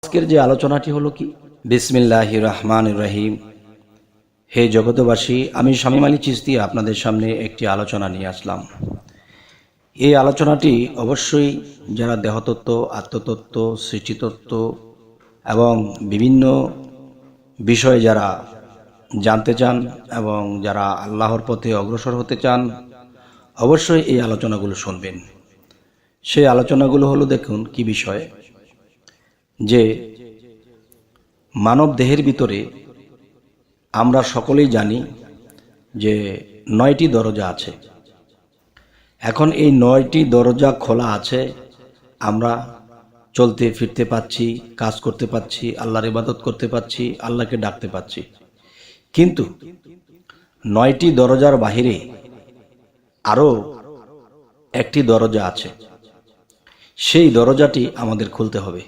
আজকের যে আলোচনাটি হলো কি, বিসমিল্লাহির রহমানির রহিম। হে জগতবাসী, আমি শামীম আলী চিশতি আপনাদের সামনে একটি আলোচনা নিয়ে আসলাম। এই আলোচনাটি অবশ্যই যারা দেহতত্ত্ব, আত্মতত্ত্ব, সৃষ্টিতত্ত্ব এবং বিভিন্ন বিষয়ে যারা জানতে চান এবং যারা আল্লাহর পথে অগ্রসর হতে চান, অবশ্যই এই আলোচনাগুলো শুনবেন। সেই আলোচনাগুলো হলো, দেখুন কি বিষয়, যে মানব দেহের ভিতরে আমরা সকলেই জানি যে 9টি দরজা আছে। এখন এই 9টি দরজা খোলা আছে, আমরা চলতে ফিরতে পাচ্ছি, কাজ করতে পাচ্ছি, আল্লাহর ইবাদত করতে পাচ্ছি, আল্লাহকে ডাকতে পাচ্ছি। কিন্তু 9টি দরজার বাহিরে আরও একটি দরজা আছে, সেই দরজাটি আমাদের খুলতে হবে।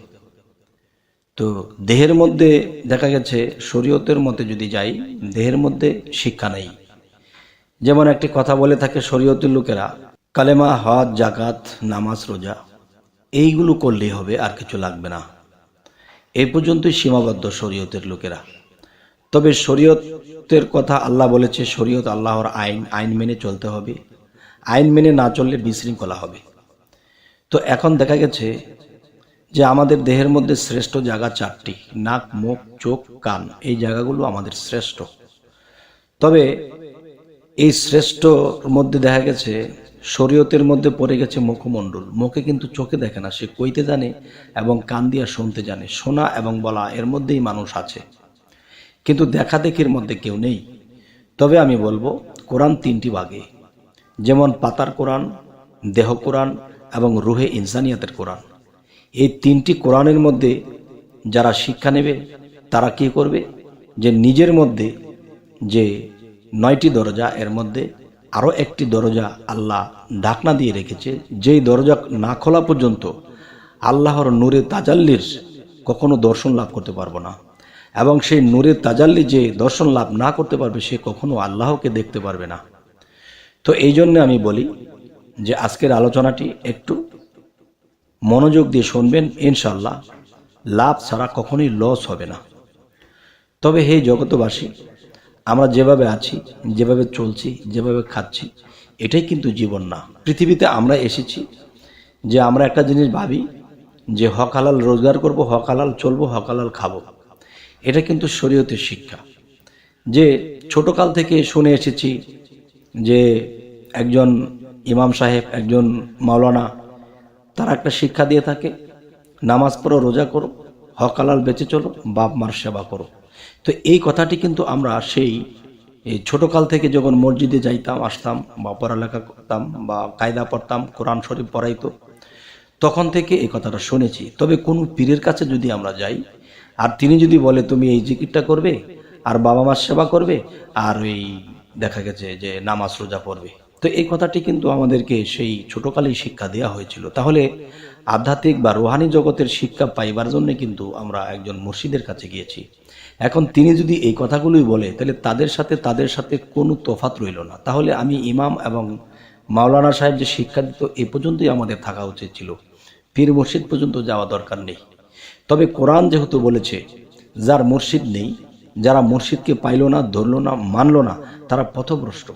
তো দেহের মধ্যে দেখা গেছে, শরীয়তের মতে যদি যাই, দেহের মধ্যে শিক্ষা নেই। যেমন একটি কথা বলে থাকে শরীয়তের লোকেরা, কালেমা, হজ, জাকাত, নামাজ, রোজা এইগুলো করলেই হবে, আর কিছু লাগবে না। এই পর্যন্তই সীমাবদ্ধ শরীয়তের লোকেরা। তবে শরীয়তের কথা আল্লাহ বলেছে, শরীয়ত আল্লাহর আইন, আইন মেনে চলতে হবে। আইন মেনে না চললে বিশৃঙ্খলা হবে। তো এখন দেখা গেছে যে আমাদের দেহের মধ্যে শ্রেষ্ঠ জায়গা 4টি: নাক, মুখ, চোখ, কান। এই জায়গাগুলো আমাদের শ্রেষ্ঠ। তবে এই শ্রেষ্ঠর মধ্যে দেখা গেছে শরীয়তের মধ্যে পড়ে গেছে মুখমণ্ডল। মুখে কিন্তু চোখে দেখে না, সে কইতে জানে এবং কান দিয়া শুনতে জানে। শোনা এবং বলা এর মধ্যেই মানুষ আছে, কিন্তু দেখা দেখির মধ্যে কেউ নেই। তবে আমি বলবো, কোরআন 3টি ভাগে, যেমন পাতার কোরআন, দেহ কোরআন এবং রুহে ইনসানিয়াতের কোরআন। এই 3টি কোরআনের মধ্যে যারা শিক্ষা নেবে, তারা কি করবে, যে নিজের মধ্যে যে 9টি দরজা, এর মধ্যে আরও একটি দরজা আল্লাহ ঢাকনা দিয়ে রেখেছে, যেই দরজা না খোলা পর্যন্ত আল্লাহর নূরে তাজাল্লির কখনো দর্শন লাভ করতে পারবো না। এবং সেই নূরে তাজাল্লি যে দর্শন লাভ না করতে পারবে, সে কখনো আল্লাহকে দেখতে পারবে না। তো এই জন্য আমি বলি যে আজকের আলোচনাটি একটু মনোযোগ দিয়ে শুনবেন, ইনশাল্লাহ লাভ ছাড়া কখনোই লস হবে না। তবে হে জগতবাসী, আমরা যেভাবে আছি, যেভাবে চলছি, যেভাবে খাচ্ছি, এটাই কিন্তু জীবন না। পৃথিবীতে আমরা এসেছি যে আমরা একটা জিনিস ভাবি যে হক হালাল রোজগার করব, হক হালাল চলবো, হক হালাল খাবো। এটা কিন্তু শরীয়তের শিক্ষা। যে ছোটকাল থেকে শুনে এসেছি যে একজন ইমাম সাহেব, একজন মাওলানা, তারা একটা শিক্ষা দিয়ে থাকে, নামাজ পড়ো, রোজা করো, হক হালাল বেঁচে চলো, বাপ মার সেবা করো। তো এই কথাটি কিন্তু আমরা সেই ছোটকাল থেকে যখন মসজিদে যাইতাম, আসতাম বা পড়ালেখা করতাম বা কায়দা পড়তাম, কোরআন শরীফ পড়াইতো, তখন থেকে এই কথাটা শুনেছি। তবে কোনো পীরের কাছে যদি আমরা যাই আর তিনি যদি বলে তুমি এই জিকিরটা করবে আর বাবা মার সেবা করবে আর ওই দেখা গেছে যে নামাজ রোজা পড়বে, তো এই কথাটি কিন্তু আমাদেরকে সেই ছোটকালেই শিক্ষা দেওয়া হয়েছিল। তাহলে আধ্যাত্মিক বা রুহানি জগতের শিক্ষা পাইবার জন্য কিন্তু আমরা একজন মুর্শিদের কাছে গিয়েছি। এখন তিনি যদি এই কথাগুলোই বলে, তাহলে তাদের সাথে কোনো তফাৎ রইল না। তাহলে আমি ইমাম এবং মাওলানা সাহেব যে শিক্ষা দিত, এ পর্যন্তই আমাদের থাকা উচিত ছিল, পীর মুর্শিদ পর্যন্ত যাওয়া দরকার নেই। তবে কোরআন যেহেতু বলেছে, যার মুর্শিদ নেই, যারা মুর্শিদকে পাইল না, ধরল না, মানল না, তারা পথভ্রষ্ট।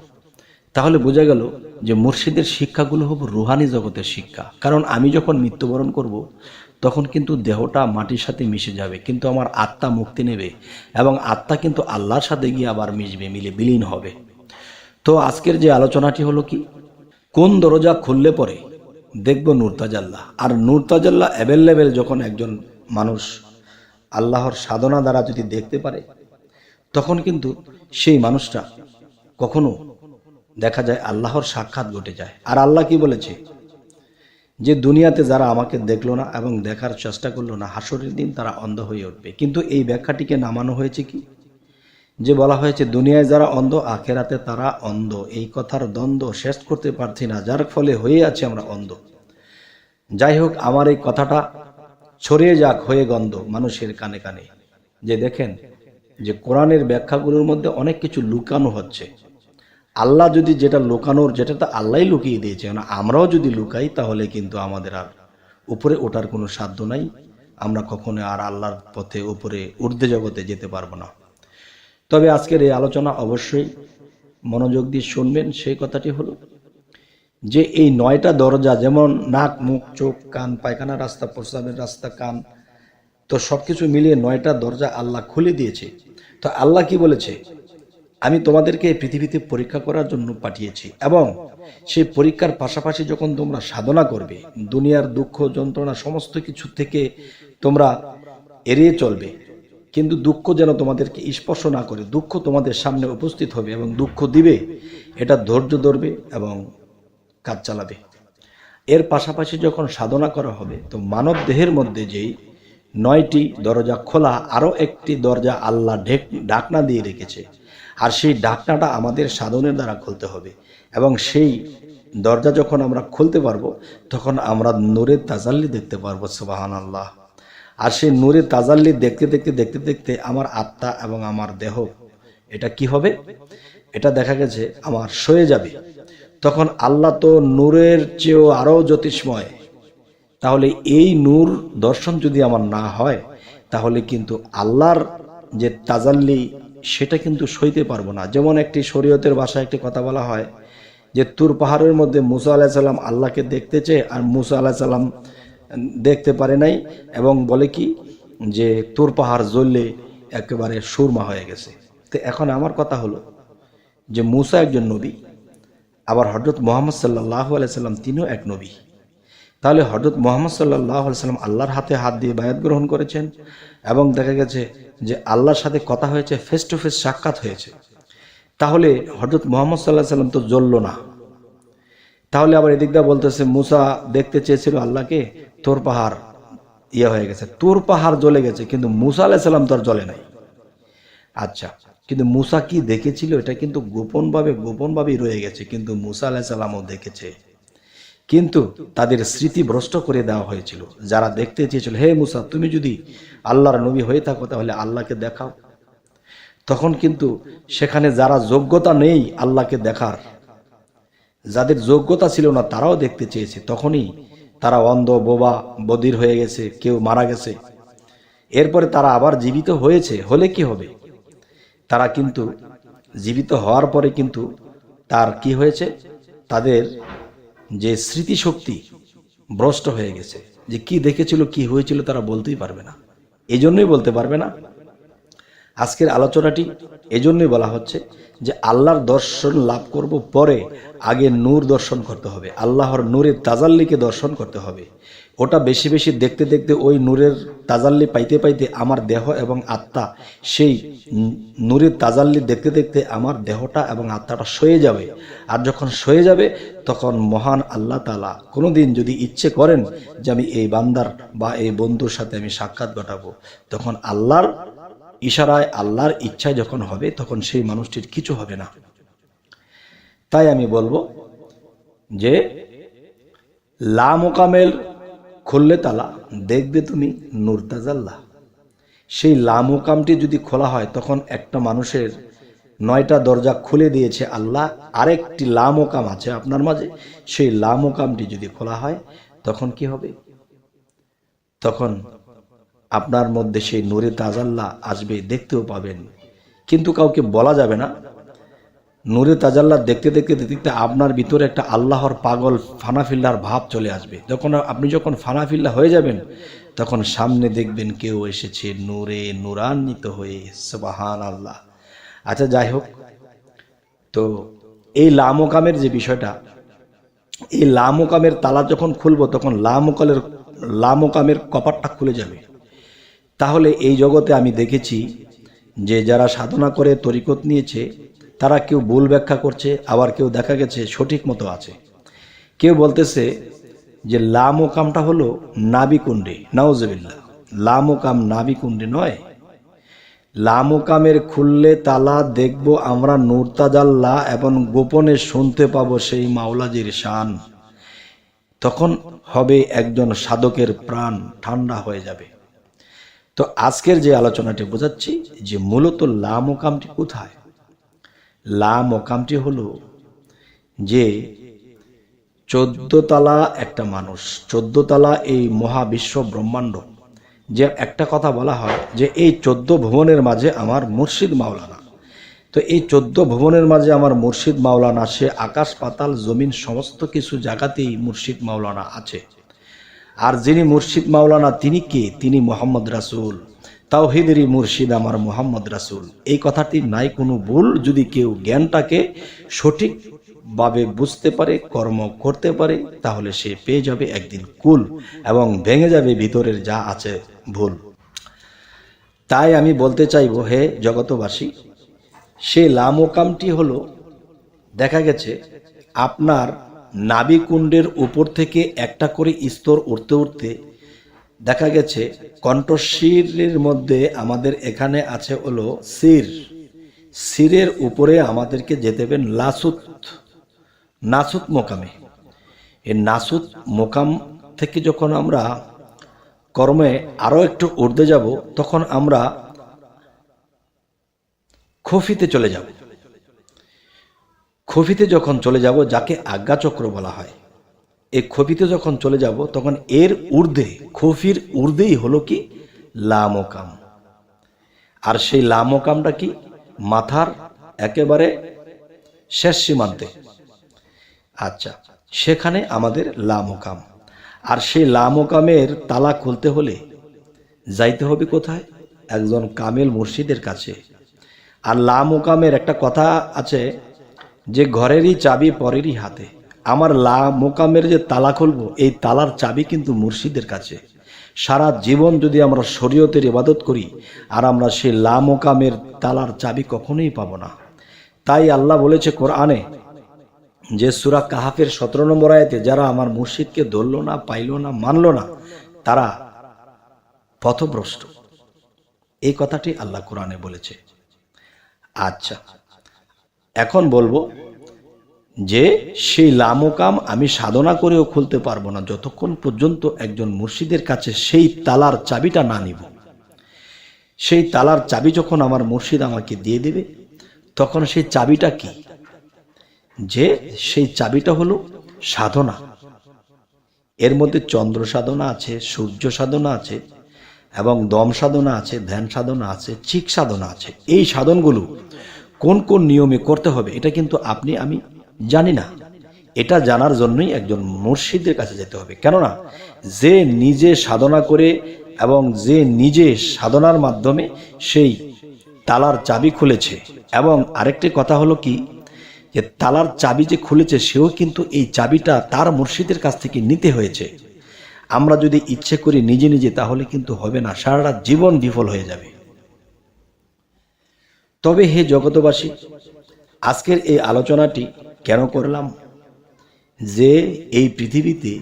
তাহলে বোঝা গেল যে মুর্শিদের শিক্ষাগুলো হবে রুহানি জগতের শিক্ষা। কারণ আমি যখন মৃত্যুবরণ করব, তখন কিন্তু দেহটা মাটির সাথে মিশে যাবে, কিন্তু আমার আত্মা মুক্তি নেবে এবং আত্মা কিন্তু আল্লাহর সাথে গিয়ে আবার মিশবে, মিলে বিলীন হবে। তো আজকের যে আলোচনাটি হলো কি, কোন দরজা খুললে পরে দেখব নূর তাজাল্লা। আর নূর তাজাল্লা অ্যাভেলেবেল যখন একজন মানুষ আল্লাহর সাধনা দ্বারা যদি দেখতে পারে, তখন কিন্তু সেই মানুষটা কখনো দেখা যায় আল্লাহর সাক্ষাৎ ঘটে যায়। আর আল্লাহ কি বলেছে, যে দুনিয়াতে যারা আমাকে দেখলো না এবং দেখার চেষ্টা করলো না, হাসরের দিন তারা অন্ধ হয়ে উঠবে। কিন্তু এই ব্যাখ্যাটিকে নামানো হয়েছে কি, যে বলা হয়েছে দুনিয়ায় যারা অন্ধ, আখেরাতে তারা অন্ধ। এই কথার দ্বন্দ্ব শেষ করতে পারছি না, যার ফলে হয়ে আছে আমরা অন্ধ। যাই হোক, আমার এই কথাটা ছড়িয়ে যাক হয়ে গন্ধ মানুষের কানে কানে, যে দেখেন যে কোরআনের ব্যাখ্যাগুলোর মধ্যে অনেক কিছু লুকানো হচ্ছে। আল্লাহ যদি যেটা লুকানোর, যেটা তো আল্লাহই লুকিয়ে দিয়েছে, আমরাও যদি লুকাই, তাহলে কিন্তু আমাদের আর উপরে ওঠার কোনো সাধ্য নাই। আমরা কখনো আর আল্লাহর পথে উপরে ঊর্ধ্বে জগতে যেতে পারবো না। তবে আজকের এই আলোচনা অবশ্যই মনোযোগ দিয়ে শুনবেন। সেই কথাটি হলো যে এই 9টা দরজা, যেমন নাক, মুখ, চোখ, কান, পায়খানা রাস্তা, প্রস্রাবের রাস্তা, কান, তো সবকিছু মিলিয়ে 9টা দরজা আল্লাহ খুলে দিয়েছে। তো আল্লাহ কি বলেছে, আমি তোমাদেরকে এই পৃথিবীতে পরীক্ষা করার জন্য পাঠিয়েছি, এবং সেই পরীক্ষার পাশাপাশি যখন তোমরা সাধনা করবে, দুনিয়ার দুঃখ যন্ত্রণা সমস্ত কিছু থেকে তোমরা এড়িয়ে চলবে, কিন্তু দুঃখ যেন তোমাদেরকে স্পর্শ না করে। দুঃখ তোমাদের সামনে উপস্থিত হবে এবং দুঃখ দিবে, এটা ধৈর্য ধরবে এবং কাজ চালাবে। এর পাশাপাশি যখন সাধনা করা হবে, তো মানব দেহের মধ্যে যেই 9টি দরজা খোলা, আরও একটি দরজা আল্লাহ ঢাকনা দিয়ে রেখেছে, আর সেই ঢাকনাটা আমাদের সাধনের দ্বারা খুলতে হবে। এবং সেই দরজা যখন আমরা খুলতে পারবো, তখন আমরা নূরের তাজাল্লি দেখতে পারবো। সুবহানাল্লাহ। আর সেই নূরের তাজাল্লি দেখতে দেখতে দেখতে দেখতে আমার আত্মা এবং আমার দেহ, এটা কি হবে, এটা দেখা গেছে আমার সয়ে যাবে। তখন আল্লাহ তো নূরের চেয়েও আরও জ্যোতিষ্ময়। তাহলে এই নূর দর্শন যদি আমার না হয়, তাহলে কিন্তু আল্লাহর যে তাজাল্লি, সেটা কিন্তু সইতে পারবো না। যেমন একটি শরীয়তের ভাষায় একটি কথা বলা হয় যে তুর পাহাড়ের মধ্যে মুসা আলাইহিস সালাম আল্লাহকে দেখতে চেয়ে, আর মুসা আলাইহিস সালাম দেখতে পারে নাই, এবং বলে কি যে তুর পাহাড় জ্বললে একেবারে সুরমা হয়ে গেছে। তো এখন আমার কথা হলো যে মুসা একজন নবী, আবার হযরত মুহাম্মদ সাল্লাল্লাহু আলাইহি সাল্লাম তিনিও এক নবী। তাহলে হযরত মুহাম্মদ সাল্লাল্লাহু আলাইহি সাল্লাম আল্লাহর হাতে হাত দিয়ে বায়াত গ্রহণ করেছেন, এবং দেখা গেছে যে আল্লাহর সাথে কথা হয়েছে, ফেস টু ফেস সাক্ষাৎ হয়েছে। তাহলে হযরত মুহাম্মদ সাল্লাল্লাহু আলাইহি সাল্লাম তো জ্বলল না। তাহলে আবার এদিক দিয়ে বলতেছে মুসা দেখতে চেয়েছিল আল্লাহকে, তোর পাহাড় হয়ে গেছে, তোর পাহাড় জ্বলে গেছে, কিন্তু মুসা আলাইহিস সালাম তো আর জ্বলে নাই। আচ্ছা, কিন্তু মুসা কি দেখেছিল, এটা কিন্তু গোপনভাবেই রয়ে গেছে, কিন্তু মুসা আলাইহিস সালামও দেখেছে। কিন্তু তাদের স্মৃতি ভ্রষ্ট করে দেওয়া হয়েছিল। যারা দেখতে চেয়েছিল, হে মুসা, তুমি যদি আল্লাহর নবী হয়ে থাকো তাহলে আল্লাহকে দেখাও। তখন কিন্তু সেখানে যারা যোগ্যতা নেই আল্লাহকে দেখার, যাদের যোগ্যতা ছিল না, তারাও দেখতে চেয়েছে। তখনই তারা অন্ধ, বোবা, বধির হয়ে গেছে, কেউ মারা গেছে। এরপরে তারা আবার জীবিত হয়েছে। হলে কি হবে, তারা কিন্তু জীবিত হওয়ার পরে কিন্তু তার কি হয়েছে, তাদের যে স্মৃতিশক্তি ভ্রষ্ট হয়ে গেছে, যে কি দেখেছিল, কি হয়েছিল তারা বলতেই পারবে না। এই জন্যই বলতে পারবে না। আজকের আলোচনাটি এজন্যই বলা হচ্ছে যে আল্লাহর দর্শন লাভ করব, পরে আগে নূর দর্শন করতে হবে, আল্লাহর নূরের তাজাল্লিকে দর্শন করতে হবে। ওটা বেশি বেশি দেখতে দেখতে, ওই নূরের তাজাল্লি পাইতে পাইতে আমার দেহ এবং আত্মা সেই নূরের তাজাল্লি দেখতে দেখতে আমার দেহটা এবং আত্মাটা সয়ে যাবে। আর যখন সয়ে যাবে, তখন মহান আল্লাহ তাআলা কোনোদিন যদি ইচ্ছে করেন যে আমি এই বান্দার বা এই বন্ধুর সাথে আমি সাক্ষাৎ ঘটাবো, তখন আল্লাহর ইশারায়, আল্লাহর ইচ্ছায় যখন হবে, তখন সেই মানুষটির কিছু হবে না। তাই আমি বলবো যে লা মোকামেল খুললে তালা, দেখবে তুমি নূর তাজাল্লা। সেই লা মোকামটি যদি খোলা হয়, তখন একটা মানুষের 9টা দরজা খুলে দিয়েছে আল্লাহ। আরেকটি লা মোকাম আছে আপনার মাঝে, সেই লা মোকামটি যদি খোলা হয়, তখন কি হবে, তখন আপনার মধ্যে সেই নূরে তাজাল্লা আসবে, দেখতেও পাবেন, কিন্তু কাউকে বলা যাবে না। নূরে তাজাল্লা দেখতে দেখতে দেখতে আপনার ভিতরে একটা আল্লাহর পাগল ফানাফিল্লার ভাব চলে আসবে। আপনি যখন ফানাফিল্লা হয়ে যাবেন, তখন সামনে দেখবেন কেউ এসেছে নূরে নূরান্বিত হয়ে। সুবহানাল্লাহ। আচ্ছা, যাই হোক, তো এই লামোকামের যে বিষয়টা, এই লামোকামের তালা যখন খুলবো, তখন লামোকামের কপাটটা খুলে যাবে। তাহলে এই জগতে আমি দেখেছি যে যারা সাধনা করে তরিকত নিয়েছে, তারা কেউ ভুল ব্যাখ্যা করছে, আবার কেউ দেখা গেছে সঠিক মতো আছে। কেউ বলতেছে যে লামোকামটা হলো নাবিকুণ্ডে। নাউজুবিল্লাহ, লামোকাম নাবিকুণ্ডে নয়। লামোকামের খুললে তালা দেখব আমরা নূর তাজাল্লা, এবং গোপনে শুনতে পাবো সেই মাওলাজির শান। তখন হবে একজন সাধকের প্রাণ ঠান্ডা হয়ে যাবে। তো আজকের যে আলোচনাটি বোঝাচ্ছি যে মূলত লা মোকামটি কোথায়। লা মোকামটি হলো যে 14 তলা একটা মানুষ, 14 তলা এই মহাবিশ্ব ব্রহ্মাণ্ড, যে একটা কথা বলা হয় যে এই 14 ভুবনের মাঝে আমার মুর্শিদ মাওলানা। তো এই 14 ভুবনের মাঝে আমার মুর্শিদ মাওলানা, সে আকাশ পাতাল জমিন সমস্ত কিছু জায়গাতেই মুর্শিদ মাওলানা আছে। আর যিনি মুর্শিদ মাওলানা তিনি কে? তিনি মোহাম্মদ রাসূল। তাওহীদেরই মুর্শিদ আমার মোহাম্মদ রাসূল। এই কথাটি নাই কোনো ভুল। যদি কেউ জ্ঞানটাকে সঠিকভাবে বুঝতে পারে, কর্ম করতে পারে, তাহলে সে পেয়ে যাবে একদিন কুল এবং ভেঙে যাবে ভিতরের যা আছে ভুল। তাই আমি বলতে চাইব, হে জগতবাসী, সে লামোকামটি হলো, দেখা গেছে আপনার নাভিকুণ্ডের উপর থেকে একটা করে স্তর উঠতে উঠতে দেখা গেছে কণ্ঠশিরের মধ্যে আমাদের এখানে আছে হলো শির। শিরের উপরে আমাদেরকে যেতে হবে নাসুত মোকামে। এই নাসুত মোকাম থেকে যখন আমরা কর্মে আরও একটু ঊর্ধ্বে যাব, তখন আমরা খফিতে চলে যাব। খফিতে যখন চলে যাব, যাকে আজ্ঞাচক্র বলা হয়, এই খফিতে যখন চলে যাব, তখন এর ঊর্ধ্বে, খফির ঊর্ধ্বেই হলো কি লামোকাম। আর সেই লামোকামটা কি? মাথার একেবারে শেষ সীমান্তে। আচ্ছা, সেখানে আমাদের লামোকাম। আর সেই লামোকামের তালা খুলতে হলে যাইতে হবে কোথায়? একজন কামেল মুর্শিদের কাছে। আর লামোকামের একটা কথা আছে যে ঘরেরই চাবি পরেরই হাতে। আমার লামোকামের যে তালা খুলবো, এই তালার চাবি কিন্তু মুর্শিদের কাছে। সারা জীবন যদি আমরা শরীয়তের ইবাদত করি আর আমরা সেই লামোকামের তালার চাবি কখনোই পাবো না। তাই আল্লাহ বলেছে কোরআনে, যে সূরা কাহাফের 17 নম্বর আয়াতে, যারা আমার মুর্শিদকে ধরল না, পাইল না, মানল না, তারা পথভ্রষ্ট। এই কথাটি আল্লাহ কোরআনে বলেছে। আচ্ছা, এখন বলবো যে সেই লামোকাম আমি সাধনা করেও খুলতে পারবো না যতক্ষণ পর্যন্ত একজন মুর্শিদের কাছে সেই তালার চাবিটা না নিব। সেই তালার চাবি যখন আমার মুর্শিদ আমাকে দিয়ে দেবে, তখন সেই চাবিটা কি? যে সেই চাবিটা হলো সাধনা। এর মধ্যে চন্দ্র সাধনা আছে, সূর্য সাধনা আছে, এবং দম সাধনা আছে, ধ্যান সাধনা আছে, চিক সাধনা আছে। এই সাধনগুলো কোন কোন নিয়মে করতে হবে এটা কিন্তু আপনি আমি জানি না। এটা জানার জন্যই একজন মুর্শিদের কাছে যেতে হবে। কেননা যে নিজে সাধনা করে এবং যে নিজে সাধনার মাধ্যমে সেই তালার চাবি খুলেছে, এবং আরেকটি কথা হলো কি, যে তালার চাবি যে খুলেছে সেও কিন্তু এই চাবিটা তার মুর্শিদের কাছ থেকে নিতে হয়েছে। আমরা যদি ইচ্ছে করি নিজে নিজে, তাহলে কিন্তু হবে না, সারাটা জীবন বিফল হয়ে যাবে। তবে হে জগতবাসী, আজকের এই আলোচনাটি কেন করলাম? যে এই পৃথিবীতে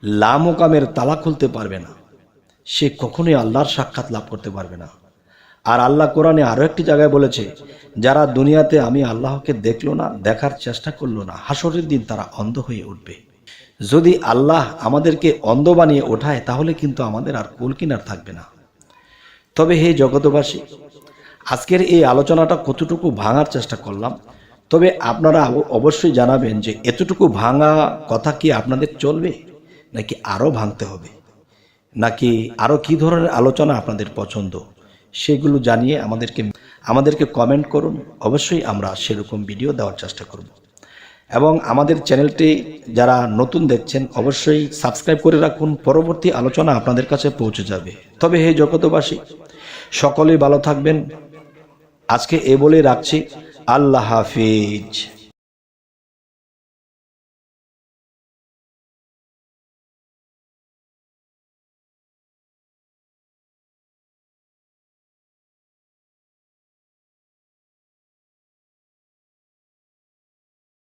লামোকামের তালা খুলতে পারবে না, সে কখনোই আল্লাহর সাক্ষাৎ লাভ করতে পারবে না। আর আল্লাহ কোরআনে আরো একটি জায়গায় বলেছে, যারা দুনিয়াতে আমি আল্লাহকে দেখলো না, দেখার চেষ্টা করলো না, হাসরের দিন তারা অন্ধ হয়ে উঠবে। যদি আল্লাহ আমাদেরকে অন্ধ বানিয়ে ওঠায়, তাহলে কিন্তু আমাদের আর কুল কিনার থাকবে না। তবে হে জগতবাসী, আজকের এই আলোচনাটা কতটুকু ভাঙার চেষ্টা করলাম, তবে আপনারা অবশ্যই জানাবেন যে এতটুকু ভাঙা কথা কি আপনাদের চলবে, নাকি আরও ভাঙতে হবে, নাকি আরও কি ধরনের আলোচনা আপনাদের পছন্দ, সেগুলো জানিয়ে আমাদেরকে কমেন্ট করুন। অবশ্যই আমরা সেরকম ভিডিও দেওয়ার চেষ্টা করব। এবং আমাদের চ্যানেলটি যারা নতুন দেখছেন অবশ্যই সাবস্ক্রাইব করে রাখুন, পরবর্তী আলোচনা আপনাদের কাছে পৌঁছে যাবে। তবে হে জগতবাসী, সকলেই ভালো থাকবেন। আজকে এ বলে রাখছি, আল্লাহ হাফিজ।